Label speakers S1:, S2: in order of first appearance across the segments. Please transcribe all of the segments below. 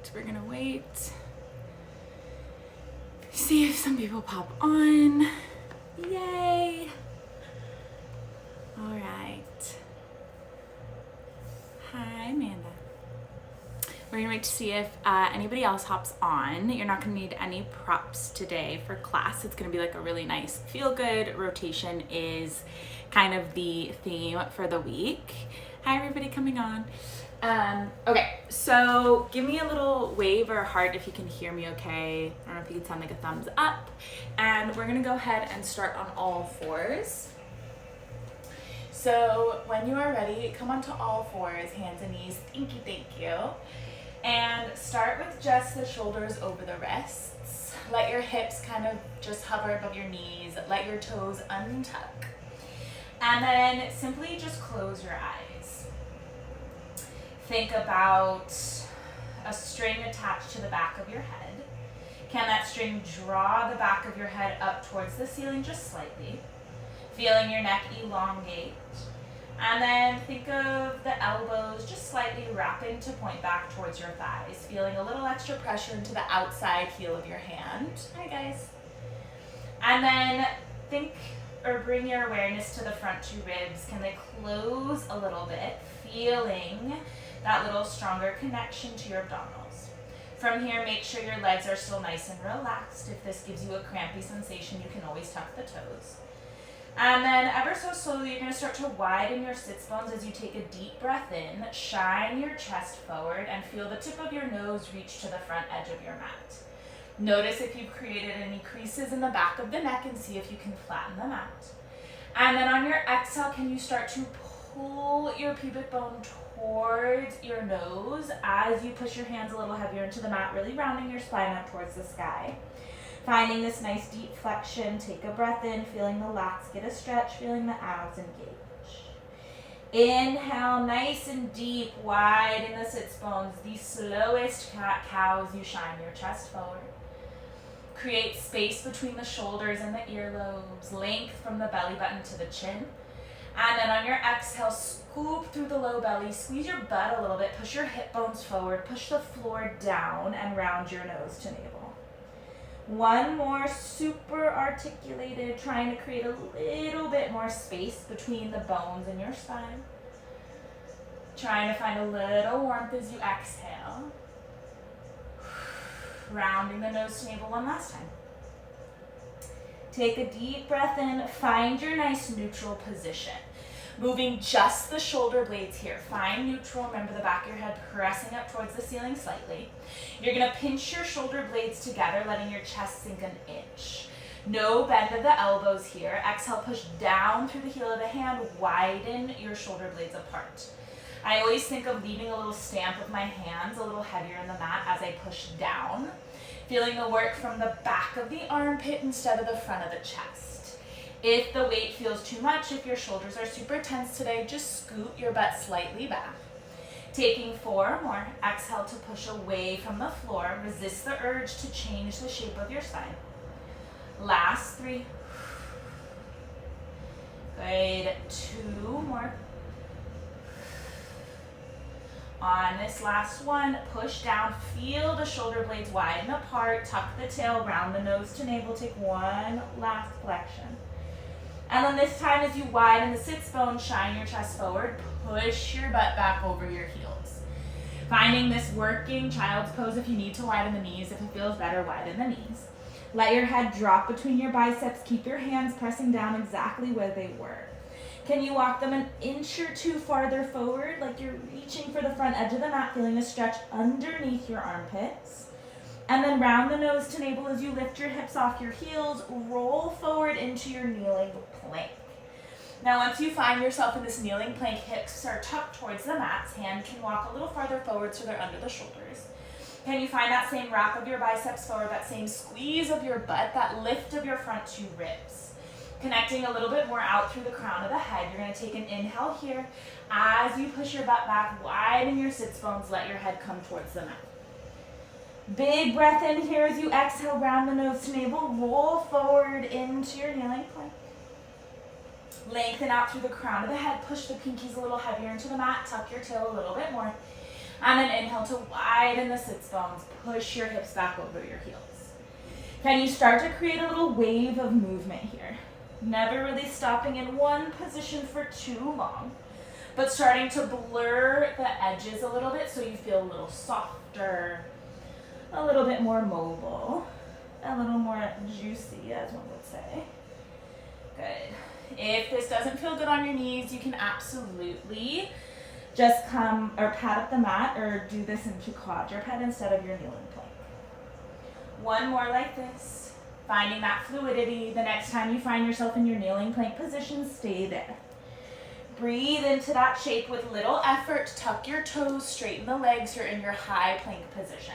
S1: Perfect. We're gonna wait. See if some people pop on. Yay. All right. Hi, Amanda. We're gonna wait to see if anybody else hops on. You're not gonna need any props today for class. It's gonna be like a really nice feel-good rotation is kind of the theme for the week. Hi, everybody coming on. Okay, so give me a little wave or a heart if you can hear me okay. I don't know if you can sound like a thumbs up. And we're gonna go ahead and start on all fours. So when you are ready, come onto all fours, hands and knees, thank you. And start with just the shoulders over the wrists. Let your hips kind of just hover above your knees. Let your toes untuck. And then simply just close your eyes. Think about a string attached to the back of your head. Can that string draw the back of your head up towards the ceiling just slightly? Feeling your neck elongate. And then think of the elbows just slightly wrapping to point back towards your thighs. Feeling a little extra pressure into the outside heel of your hand. Hi guys. And then think or bring your awareness to the front two ribs. Can they close a little bit? Feeling that little stronger connection to your abdominals. From here, make sure your legs are still nice and relaxed. If this gives you a crampy sensation, you can always tuck the toes. And then ever so slowly, you're gonna start to widen your sits bones as you take a deep breath in, shine your chest forward, and feel the tip of your nose reach to the front edge of your mat. Notice if you've created any creases in the back of the neck and see if you can flatten them out. And then on your exhale, can you start to pull your pubic bone towards your nose as you push your hands a little heavier into the mat, really rounding your spine up towards the sky. Finding this nice deep flexion, take a breath in, feeling the lats get a stretch, feeling the abs engage. Inhale, nice and deep, widen the sits bones, the slowest cat-cows, you shine your chest forward. Create space between the shoulders and the earlobes, length from the belly button to the chin. And then on your exhale, scoop through the low belly, squeeze your butt a little bit, push your hip bones forward, push the floor down, and round your nose to navel. One more, super articulated, trying to create a little bit more space between the bones in your spine. Trying to find a little warmth as you exhale. Rounding the nose to navel one last time. Take a deep breath in, find your nice neutral position. Moving just the shoulder blades here. Find neutral, remember the back of your head pressing up towards the ceiling slightly. You're gonna pinch your shoulder blades together, letting your chest sink an inch. No bend of the elbows here. Exhale, push down through the heel of the hand, widen your shoulder blades apart. I always think of leaving a little stamp of my hands a little heavier in the mat as I push down. Feeling the work from the back of the armpit instead of the front of the chest. If the weight feels too much, if your shoulders are super tense today, just scoot your butt slightly back. Taking 4 more, exhale to push away from the floor. Resist the urge to change the shape of your spine. Last 3. Good, 2 more. On this last one, push down, feel the shoulder blades widen apart, tuck the tail, round the nose to navel, take one last flexion. And then this time as you widen the sits bone, shine your chest forward, push your butt back over your heels. Finding this working child's pose if you need to widen the knees, if it feels better, widen the knees. Let your head drop between your biceps, keep your hands pressing down exactly where they were. Can you walk them an inch or 2 farther forward, like you're reaching for the front edge of the mat, feeling a stretch underneath your armpits? And then round the nose to navel as you lift your hips off your heels, roll forward into your kneeling plank. Now once you find yourself in this kneeling plank, hips are tucked towards the mats, hand can walk a little farther forward so they're under the shoulders. Can you find that same wrap of your biceps forward, that same squeeze of your butt, that lift of your front 2 ribs? Connecting a little bit more out through the crown of the head. You're going to take an inhale here. As you push your butt back, widen your sits bones, let your head come towards the mat. Big breath in here as you exhale, round the nose to navel, roll forward into your kneeling plank. Lengthen out through the crown of the head, push the pinkies a little heavier into the mat, tuck your tail a little bit more. And then inhale to widen the sits bones. Push your hips back over your heels. Can you start to create a little wave of movement here? Never really stopping in one position for too long, but starting to blur the edges a little bit so you feel a little softer, a little bit more mobile, a little more juicy, as one would say. Good. If this doesn't feel good on your knees, you can absolutely just come or pad up the mat or do this into quadruped instead of your kneeling plank. One more like this. Finding that fluidity. The next time you find yourself in your kneeling plank position, stay there. Breathe into that shape with little effort. Tuck your toes, straighten the legs. You're in your high plank position.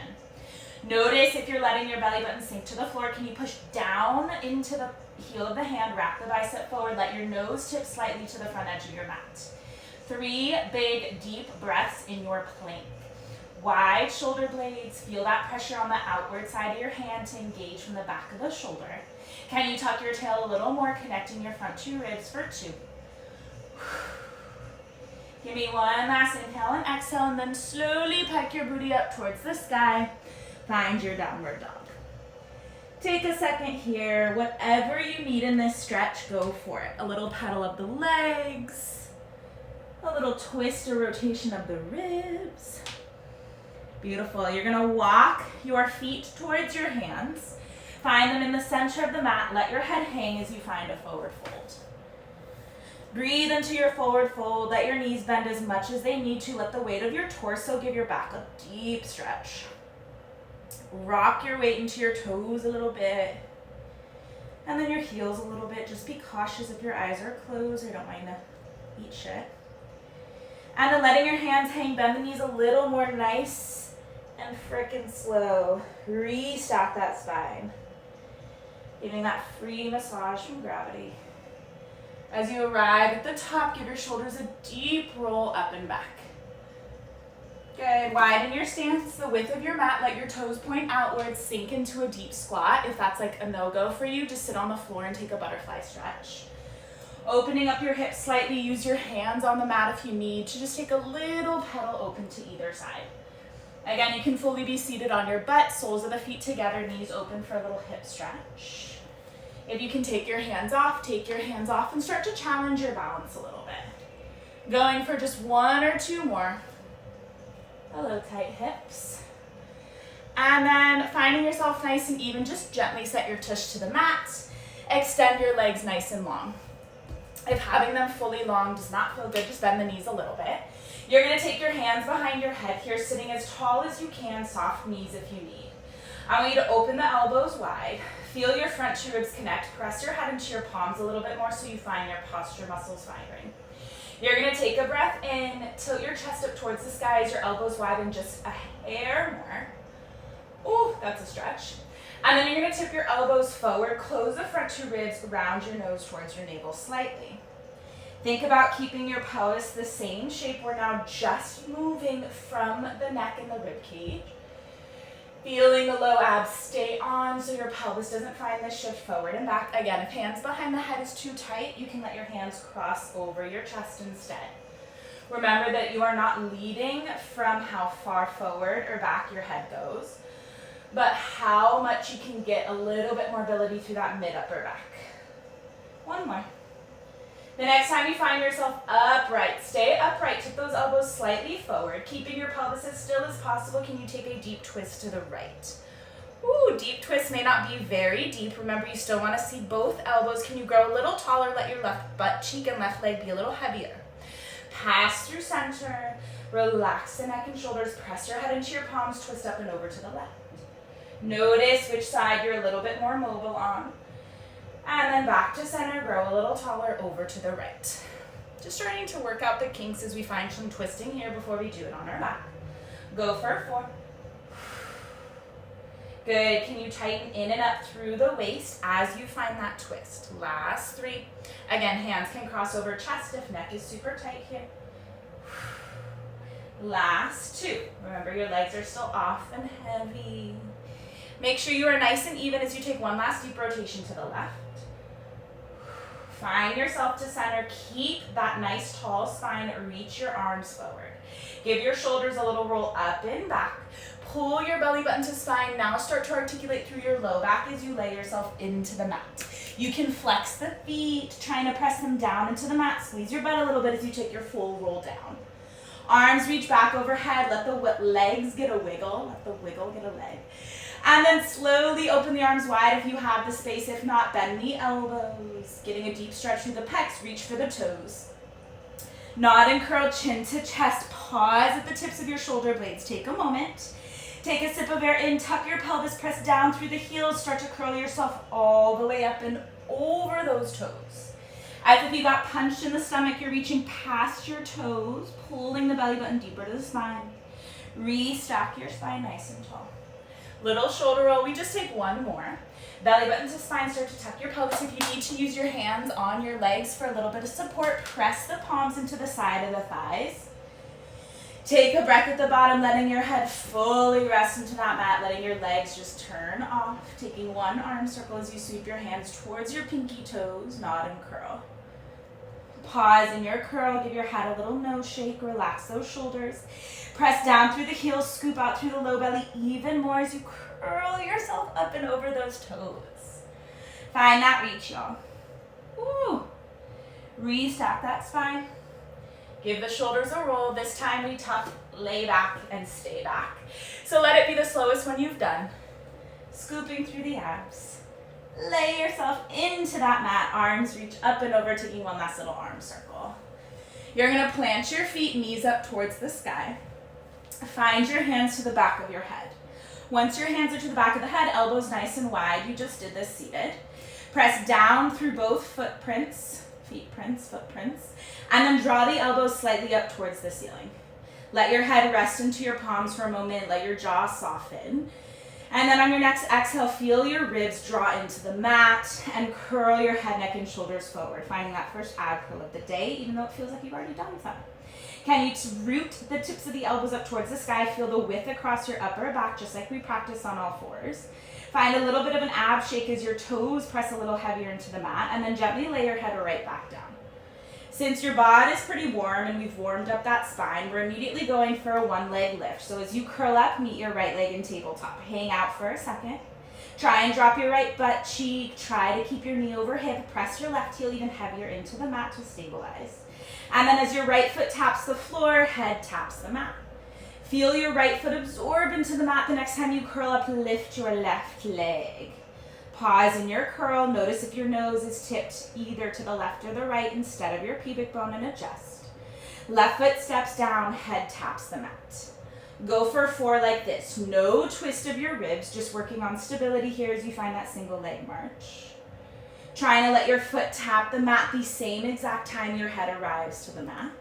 S1: Notice if you're letting your belly button sink to the floor, can you push down into the heel of the hand, wrap the bicep forward, let your nose tip slightly to the front edge of your mat. 3 big, deep breaths in your plank. Wide shoulder blades, feel that pressure on the outward side of your hand to engage from the back of the shoulder. Can you tuck your tail a little more, connecting your front 2 ribs for 2. Give me one last inhale and exhale, and then slowly pike your booty up towards the sky. Find your downward dog. Take a second here. Whatever you need in this stretch, go for it. A little pedal of the legs, a little twist or rotation of the ribs. Beautiful. You're going to walk your feet towards your hands. Find them in the center of the mat. Let your head hang as you find a forward fold. Breathe into your forward fold. Let your knees bend as much as they need to. Let the weight of your torso give your back a deep stretch. Rock your weight into your toes a little bit. And then your heels a little bit. Just be cautious if your eyes are closed. I don't mind to eat shit. And then letting your hands hang, bend the knees a little more nice and frickin' slow. Restack that spine. Giving that free massage from gravity. As you arrive at the top, give your shoulders a deep roll up and back. Good. Widen your stance, the width of your mat. Let your toes point outwards. Sink into a deep squat. If that's like a no-go for you, just sit on the floor and take a butterfly stretch. Opening up your hips slightly. Use your hands on the mat if you need to. Just take a little pedal open to either side. Again, you can fully be seated on your butt, soles of the feet together, knees open for a little hip stretch. If you can take your hands off, and start to challenge your balance a little bit. Going for just 1 or 2 more. Hello, tight hips. And then finding yourself nice and even, just gently set your tush to the mat. Extend your legs nice and long. If having them fully long does not feel good, just bend the knees a little bit. You're going to take your hands behind your head here, sitting as tall as you can, soft knees if you need. I want you to open the elbows wide. Feel your front 2 ribs connect. Press your head into your palms a little bit more so you find your posture muscles firing. You're going to take a breath in, tilt your chest up towards the sky as your elbows widen just a hair more. Ooh, that's a stretch. And then you're going to tip your elbows forward, close the front 2 ribs, round your nose towards your navel slightly. Think about keeping your pelvis the same shape. We're now just moving from the neck and the rib cage. Feeling the low abs stay on so your pelvis doesn't find this shift forward and back. Again, if hands behind the head is too tight, you can let your hands cross over your chest instead. Remember that you are not leading from how far forward or back your head goes, but how much you can get a little bit more mobility through that mid-upper back. 1 more. The next time you find yourself upright, stay upright. Tip those elbows slightly forward. Keeping your pelvis as still as possible, can you take a deep twist to the right? Ooh, deep twist may not be very deep. Remember, you still want to see both elbows. Can you grow a little taller? Let your left butt cheek and left leg be a little heavier. Pass through center. Relax the neck and shoulders. Press your head into your palms. Twist up and over to the left. Notice which side you're a little bit more mobile on. And then back to center, grow a little taller, over to the right. Just starting to work out the kinks as we find some twisting here before we do it on our back. Go for 4. Good. Can you tighten in and up through the waist as you find that twist? Last 3. Again, hands can cross over chest if neck is super tight here. Last 2. Remember, your legs are still off and heavy. Make sure you are nice and even as you take one last deep rotation to the left. Find yourself to center. Keep that nice tall spine. Reach your arms forward. Give your shoulders a little roll up and back. Pull your belly button to spine. Now start to articulate through your low back as you lay yourself into the mat. You can flex the feet, trying to press them down into the mat. Squeeze your butt a little bit as you take your full roll down. Arms reach back overhead. Let the legs get a wiggle. Let the wiggle get a leg. And then slowly open the arms wide if you have the space. If not, bend the elbows. Getting a deep stretch through the pecs. Reach for the toes. Nod and curl, chin to chest. Pause at the tips of your shoulder blades. Take a moment. Take a sip of air in. Tuck your pelvis. Press down through the heels. Start to curl yourself all the way up and over those toes. As if you got punched in the stomach, you're reaching past your toes, pulling the belly button deeper to the spine. Restack your spine nice and tall. Little shoulder roll. We just take one more. Belly button to spine. Start to tuck your pelvis. If you need to, use your hands on your legs for a little bit of support. Press the palms into the side of the thighs. Take a breath at the bottom, letting your head fully rest into that mat, letting your legs just turn off. Taking one arm circle as you sweep your hands towards your pinky toes. Nod and curl. Pause in your curl. Give your head a little nose shake. Relax those shoulders. Press down through the heels. Scoop out through the low belly even more as you curl yourself up and over those toes. Find that reach, y'all. Woo. Restack that spine. Give the shoulders a roll. This time we tuck, lay back, and stay back. So let it be the slowest one you've done. Scooping through the abs. Lay yourself into that mat. Arms reach up and over, taking one last little arm circle. You're going to plant your feet, knees up towards the sky. Find your hands to the back of your head. Once your hands are to the back of the head, elbows nice and wide. You just did this seated. Press down through both footprints, and then draw the elbows slightly up towards the ceiling. Let your head rest into your palms for a moment. Let your jaw soften. And then on your next exhale, feel your ribs draw into the mat and curl your head, neck, and shoulders forward, finding that first ab curl of the day, even though it feels like you've already done some. Can you root the tips of the elbows up towards the sky? Feel the width across your upper back, just like we practiced on all fours. Find a little bit of an ab shake as your toes press a little heavier into the mat, and then gently lay your head right back down. Since your bod is pretty warm and we've warmed up that spine, we're immediately going for a one leg lift. So as you curl up, meet your right leg in tabletop. Hang out for a second. Try and drop your right butt cheek. Try to keep your knee over hip. Press your left heel even heavier into the mat to stabilize. And then as your right foot taps the floor, head taps the mat. Feel your right foot absorb into the mat. The next time you curl up, lift your left leg. Pause in your curl. Notice if your nose is tipped either to the left or the right instead of your pubic bone, and adjust. Left foot steps down, head taps the mat. Go for 4 like this. No twist of your ribs, just working on stability here as you find that single leg march. Trying to let your foot tap the mat the same exact time your head arrives to the mat.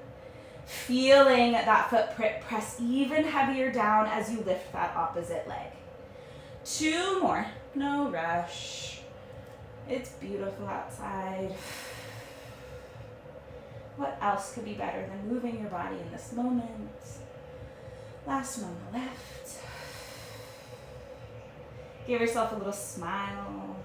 S1: Feeling that foot press even heavier down as you lift that opposite leg. 2 more. No rush. It's beautiful outside. What else could be better than moving your body in this moment? Last one on the left. Give yourself a little smile.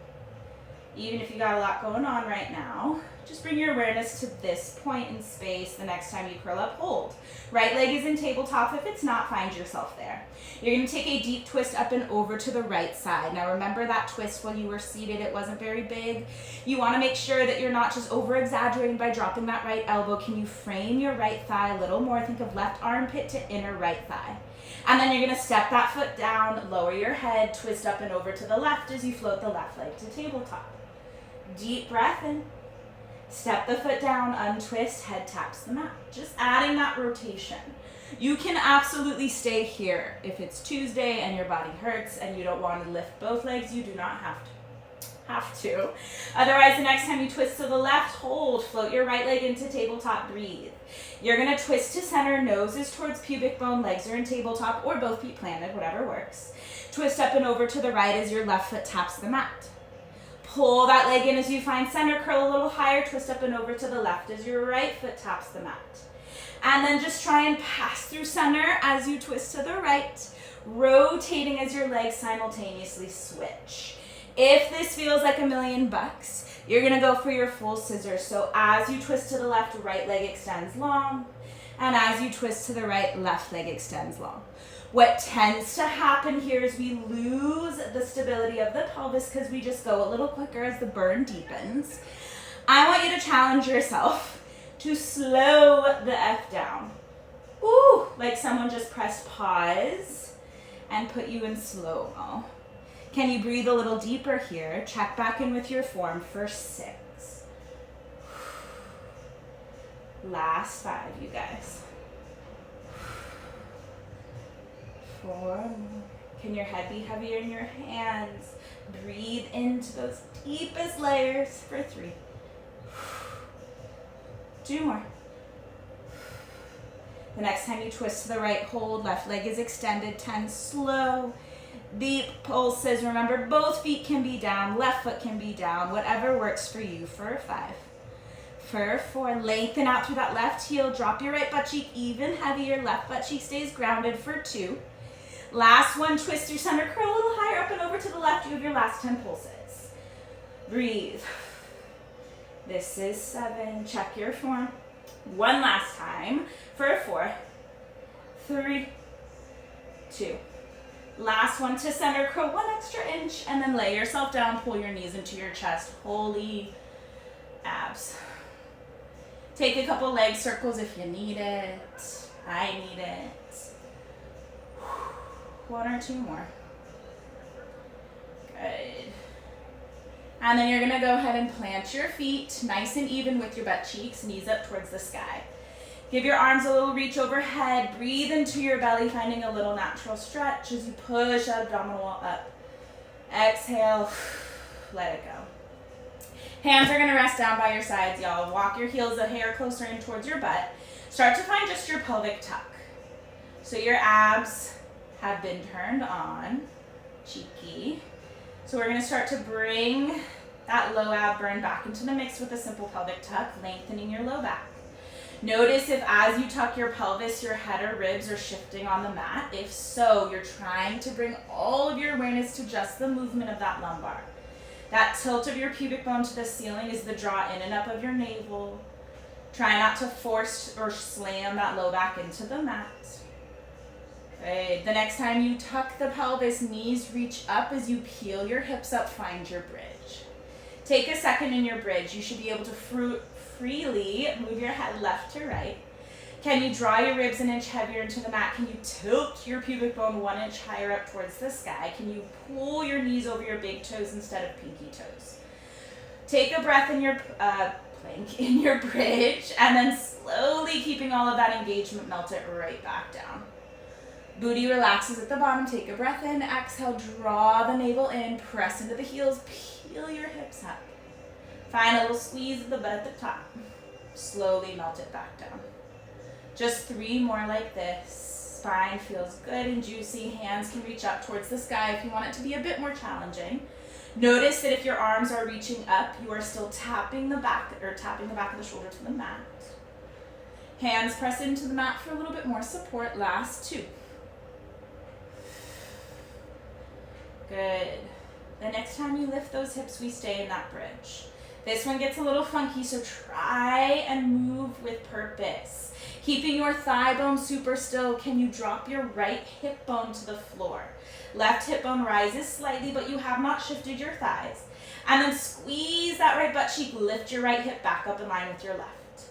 S1: Even if you got a lot going on right now, just bring your awareness to this point in space the next time you curl up, hold. Right leg is in tabletop. If it's not, find yourself there. You're going to take a deep twist up and over to the right side. Now remember that twist while you were seated, it wasn't very big. You want to make sure that you're not just over-exaggerating by dropping that right elbow. Can you frame your right thigh a little more? Think of left armpit to inner right thigh. And then you're going to step that foot down, lower your head, twist up and over to the left as you float the left leg to tabletop. Deep breath in. Step the foot down, untwist, head taps the mat. Just adding that rotation. You can absolutely stay here. If it's Tuesday and your body hurts and you don't want to lift both legs, you do not have to. Otherwise, the next time you twist to the left, hold, float your right leg into tabletop, breathe. You're going to twist to center, noses towards pubic bone, legs are in tabletop, or both feet planted, whatever works. Twist up and over to the right as your left foot taps the mat. Pull that leg in as you find center, curl a little higher, twist up and over to the left as your right foot taps the mat. And then just try and pass through center as you twist to the right, rotating as your legs simultaneously switch. If this feels like $1,000,000, You're gonna go for your full scissors. So as you twist to the left, right leg extends long. And as you twist to the right, left leg extends long. What tends to happen here is we lose the stability of the pelvis because we just go a little quicker as the burn deepens. I want you to challenge yourself to slow the F down. Ooh, like someone just pressed pause and put you in slow-mo. Can you breathe a little deeper here? Check back in with your form for 6. Last 5, you guys. 4 more. Can your head be heavier in your hands? Breathe into those deepest layers for 3. 2 more. The next time you twist to the right, hold, left leg is extended, 10, slow, deep pulses. Remember, both feet can be down, left foot can be down, whatever works for you for 5. For 4, lengthen out through that left heel, drop your right butt cheek even heavier, left butt cheek stays grounded for 2. Last one, twist your center, curl a little higher up and over to the left. You have your last 10 pulses. Breathe. This is 7. Check your form. One last time for 4, 3, 2. Last one to center, curl 1 extra inch, and then lay yourself down, pull your knees into your chest. Holy abs. Take a couple leg circles if you need it. I need it. 1 or 2 more. Good. And then you're gonna go ahead and plant your feet nice and even with your butt cheeks, knees up towards the sky. Give your arms a little reach overhead. Breathe into your belly, finding a little natural stretch as you push that abdominal wall up. Exhale, let it go. Hands are gonna rest down by your sides, y'all. Walk your heels a hair closer in towards your butt. Start to find just your pelvic tuck. So your abs have been turned on, cheeky. So we're gonna start to bring that low ab burn back into the mix with a simple pelvic tuck, lengthening your low back. Notice if as you tuck your pelvis, your head or ribs are shifting on the mat. If so, you're trying to bring all of your awareness to just the movement of that lumbar. That tilt of your pubic bone to the ceiling is the draw in and up of your navel. Try not to force or slam that low back into the mat. Good. The next time you tuck the pelvis, knees reach up as you peel your hips up, find your bridge. Take a second in your bridge. You should be able to freely move your head left to right. Can you draw your ribs an inch heavier into the mat? Can you tilt your pubic bone 1 inch higher up towards the sky? Can you pull your knees over your big toes instead of pinky toes? Take a breath in your plank, in your bridge, and then slowly, keeping all of that engagement, melt it right back down. Booty relaxes at the bottom. Take a breath in. Exhale, draw the navel in. Press into the heels. Peel your hips up. Find a little squeeze of the butt at the top. Slowly melt it back down. Just 3 more like this. Spine feels good and juicy. Hands can reach up towards the sky if you want it to be a bit more challenging. Notice that if your arms are reaching up, you are still tapping the back of the shoulder to the mat. Hands press into the mat for a little bit more support. Last 2. Good. The next time you lift those hips, we stay in that bridge. This one gets a little funky, so try and move with purpose. Keeping your thigh bone super still, can you drop your right hip bone to the floor? Left hip bone rises slightly, but you have not shifted your thighs. And then squeeze that right butt cheek, lift your right hip back up in line with your left.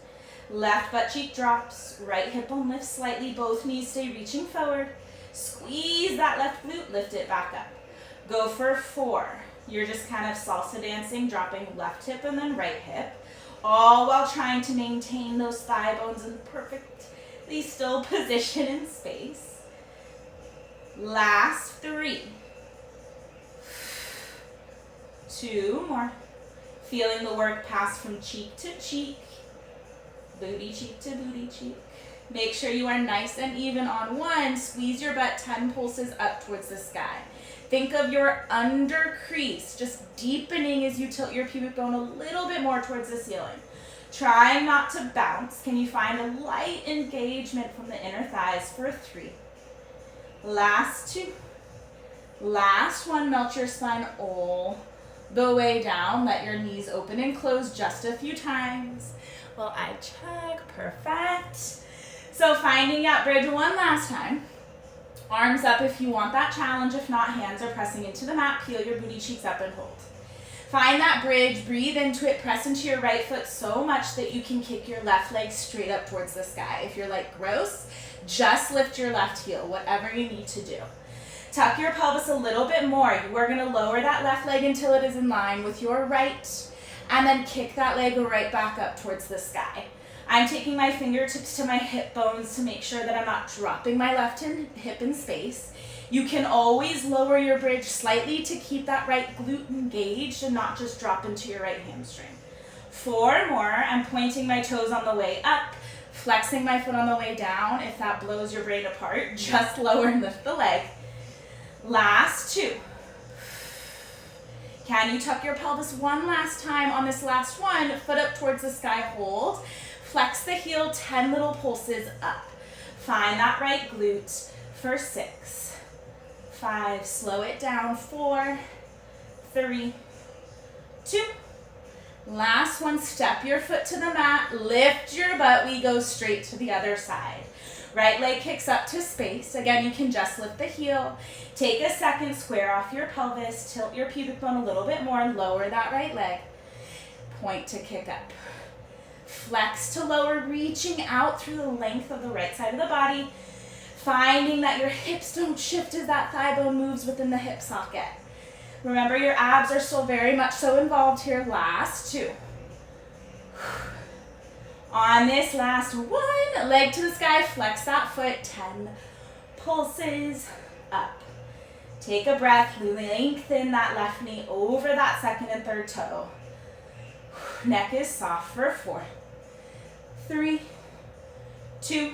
S1: Left butt cheek drops, right hip bone lifts slightly, both knees stay reaching forward. Squeeze that left glute, lift it back up. Go for 4. You're just kind of salsa dancing, dropping left hip and then right hip, all while trying to maintain those thigh bones in perfectly still position in space. Last 3. 2 more. Feeling the work pass from cheek to cheek, booty cheek to booty cheek. Make sure you are nice and even on 1. Squeeze your butt 10 pulses up towards the sky. Think of your under crease just deepening as you tilt your pubic bone a little bit more towards the ceiling. Trying not to bounce. Can you find a light engagement from the inner thighs for 3? Last 2. Last 1, melt your spine all the way down. Let your knees open and close just a few times. Well, I check, perfect. So finding that bridge one last time. Arms up if you want that challenge. If not, hands are pressing into the mat. Peel your booty cheeks up and hold. Find that bridge, breathe into it, press into your right foot so much that you can kick your left leg straight up towards the sky. If you're like, gross, just lift your left heel, whatever you need to do. Tuck your pelvis a little bit more. We're gonna lower that left leg until it is in line with your right, and then kick that leg right back up towards the sky. I'm taking my fingertips to my hip bones to make sure that I'm not dropping my left hip in space. You can always lower your bridge slightly to keep that right glute engaged and not just drop into your right hamstring. 4 more. I'm pointing my toes on the way up, flexing my foot on the way down. If that blows your brain apart, just lower and lift the leg. Last 2. Can you tuck your pelvis one last time on this last one? Foot up towards the sky, hold. Flex the heel, 10 little pulses up. Find that right glute for 6. 5, slow it down, 4, 3, 2. Last one, step your foot to the mat, lift your butt, we go straight to the other side. Right leg kicks up to space. Again, you can just lift the heel. Take a second, square off your pelvis, tilt your pubic bone a little bit more, lower that right leg. Point to kick up. Flex to lower, reaching out through the length of the right side of the body. Finding that your hips don't shift as that thigh bone moves within the hip socket. Remember, your abs are still very much so involved here. Last 2. On this last one, leg to the sky, flex that foot, 10 pulses up. Take a breath, lengthen that left knee over that second and third toe. Neck is soft for 4, 3, 2,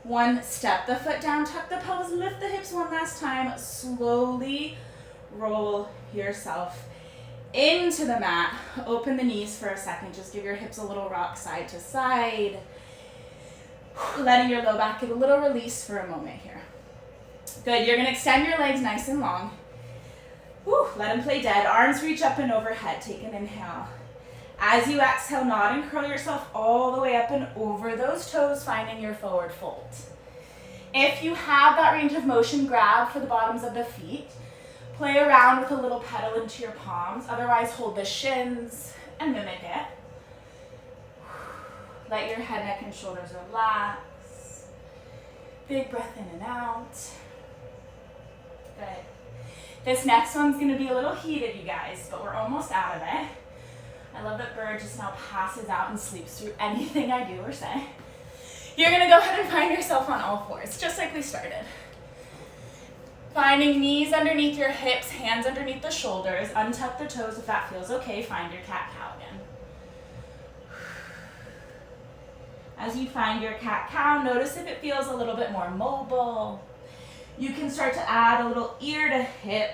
S1: 1. Step the foot down, tuck the pelvis, lift the hips one last time. Slowly roll yourself into the mat. Open the knees for a second. Just give your hips a little rock side to side. Letting your low back get a little release for a moment here. Good. You're going to extend your legs nice and long. Let them play dead. Arms reach up and overhead. Take an inhale. As you exhale, nod and curl yourself all the way up and over those toes, finding your forward fold. If you have that range of motion, grab for the bottoms of the feet. Play around with a little pedal into your palms. Otherwise, hold the shins and mimic it. Let your head, neck, and shoulders relax. Big breath in and out. Good. This next one's going to be a little heated, you guys, but we're almost out of it. I love that Bird just now passes out and sleeps through anything I do or say. You're going to go ahead and find yourself on all fours, just like we started. Finding knees underneath your hips, hands underneath the shoulders. Untuck the toes if that feels okay. Find your cat-cow again. As you find your cat-cow, notice if it feels a little bit more mobile. You can start to add a little ear to hip,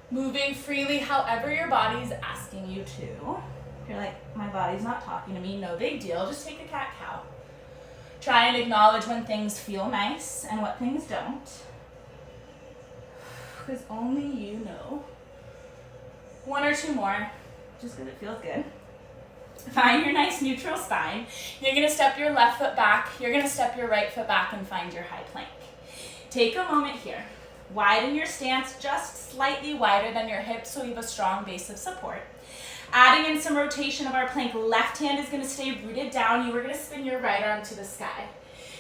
S1: moving freely however your body's asking you to. If you're like, my body's not talking to me, no big deal. Just take a cat-cow. Try and acknowledge when things feel nice and what things don't. Because only you know. 1 or 2 more, just because it feels good. Find your nice neutral spine. You're going to step your left foot back. You're going to step your right foot back and find your high plank. Take a moment here. Widen your stance just slightly wider than your hips so you have a strong base of support. Adding in some rotation of our plank, left hand is going to stay rooted down. You are going to spin your right arm to the sky.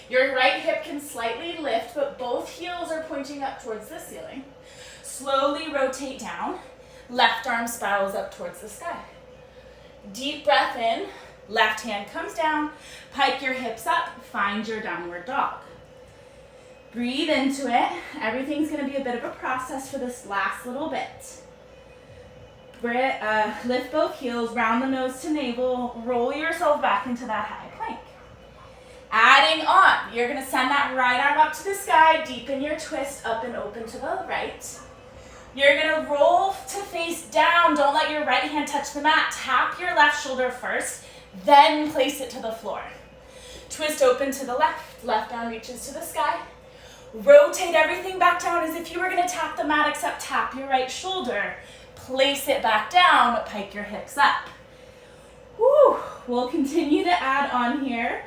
S1: Your right hip can slightly lift, but both heels are pointing up towards the ceiling. Slowly rotate down. Left arm spirals up towards the sky. Deep breath in. Left hand comes down. Pike your hips up. Find your downward dog. Breathe into it. Everything's going to be a bit of a process for this last little bit. Lift both heels, round the nose to navel, roll yourself back into that high plank. Adding on, you're going to send that right arm up to the sky, deepen your twist up and open to the right. You're going to roll to face down. Don't let your right hand touch the mat. Tap your left shoulder first, then place it to the floor. Twist open to the left. Left arm reaches to the sky. Rotate everything back down as if you were going to tap the mat, except tap your right shoulder. Place it back down, pike your hips up. Whew. We'll continue to add on here.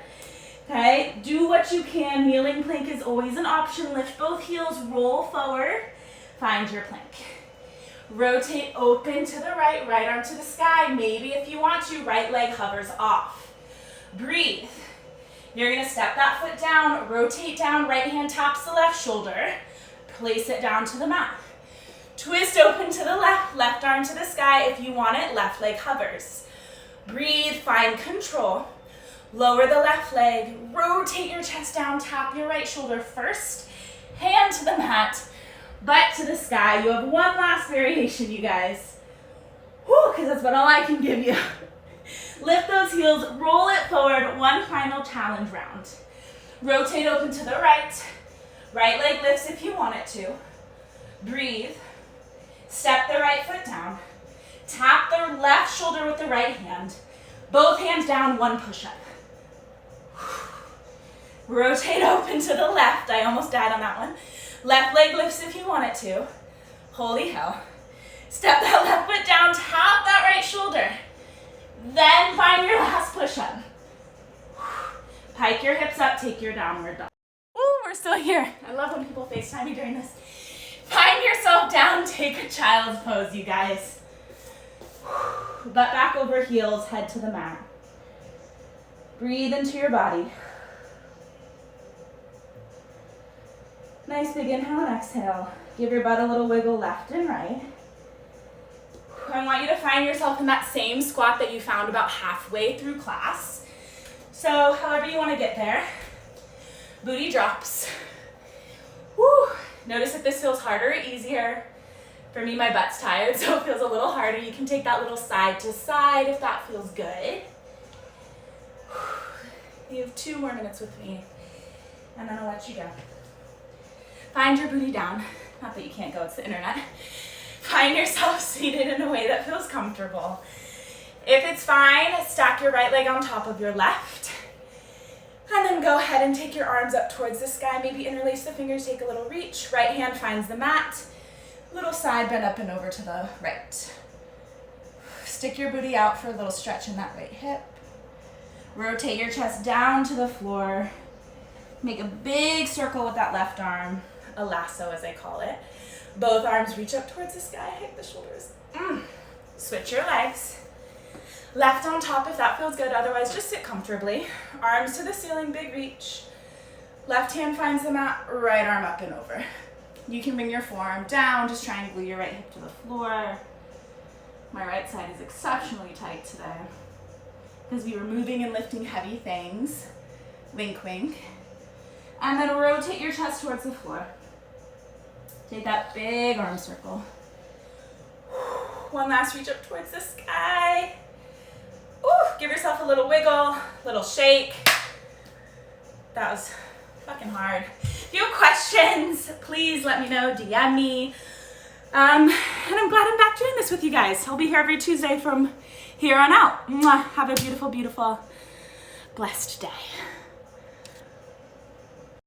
S1: Okay, do what you can. Kneeling plank is always an option. Lift both heels, roll forward, find your plank. Rotate open to the right, right arm to the sky. Maybe if you want to, right leg hovers off. Breathe. You're gonna step that foot down, rotate down, right hand taps the left shoulder, place it down to the mat. Twist open to the left, left arm to the sky. If you want it, left leg hovers. Breathe, find control. Lower the left leg, rotate your chest down, tap your right shoulder first, hand to the mat, butt to the sky. You have one last variation, you guys. Whew, because that's about all I can give you. Lift those heels, roll it forward, one final challenge round. Rotate open to the right. Right leg lifts if you want it to. Breathe. Step the right foot down. Tap the left shoulder with the right hand. Both hands down, one push-up. Rotate open to the left. I almost died on that one. Left leg lifts if you want it to. Holy hell. Step that left foot down, tap that right shoulder. Then find your last push-up. Pike your hips up, take your downward dog. Ooh, we're still here. I love when people FaceTime me during this. Find yourself down, take a child's pose, you guys. Butt back over heels, head to the mat. Breathe into your body. Nice big inhale and exhale. Give your butt a little wiggle left and right. I want you to find yourself in that same squat that you found about halfway through class. So however you want to get there. Booty drops. Woo. Notice if this feels harder or easier. For me, my butt's tired, so it feels a little harder. You can take that little side to side if that feels good. You have 2 more minutes with me, and then I'll let you go. Find your booty down. Not that you can't go, it's the internet. Find yourself seated in a way that feels comfortable. If it's fine, stack your right leg on top of your left. And then go ahead and take your arms up towards the sky. Maybe interlace the fingers, take a little reach. Right hand finds the mat. Little side bend up and over to the right. Stick your booty out for a little stretch in that right hip. Rotate your chest down to the floor. Make a big circle with that left arm. A lasso, as I call it. Both arms reach up towards the sky, hit the shoulders. Switch your legs. Left on top if that feels good, otherwise just sit comfortably. Arms to the ceiling, big reach. Left hand finds the mat, right arm up and over. You can bring your forearm down, just try and glue your right hip to the floor. My right side is exceptionally tight today because we were moving and lifting heavy things. Wink, wink. And then rotate your chest towards the floor. Take that big arm circle. One last reach up towards the sky. Ooh, give yourself a little wiggle, little shake. That was fucking hard. If you have questions, please let me know, DM me. And I'm glad I'm back doing this with you guys. I'll be here every Tuesday from here on out. Mwah. Have a beautiful, beautiful, blessed day.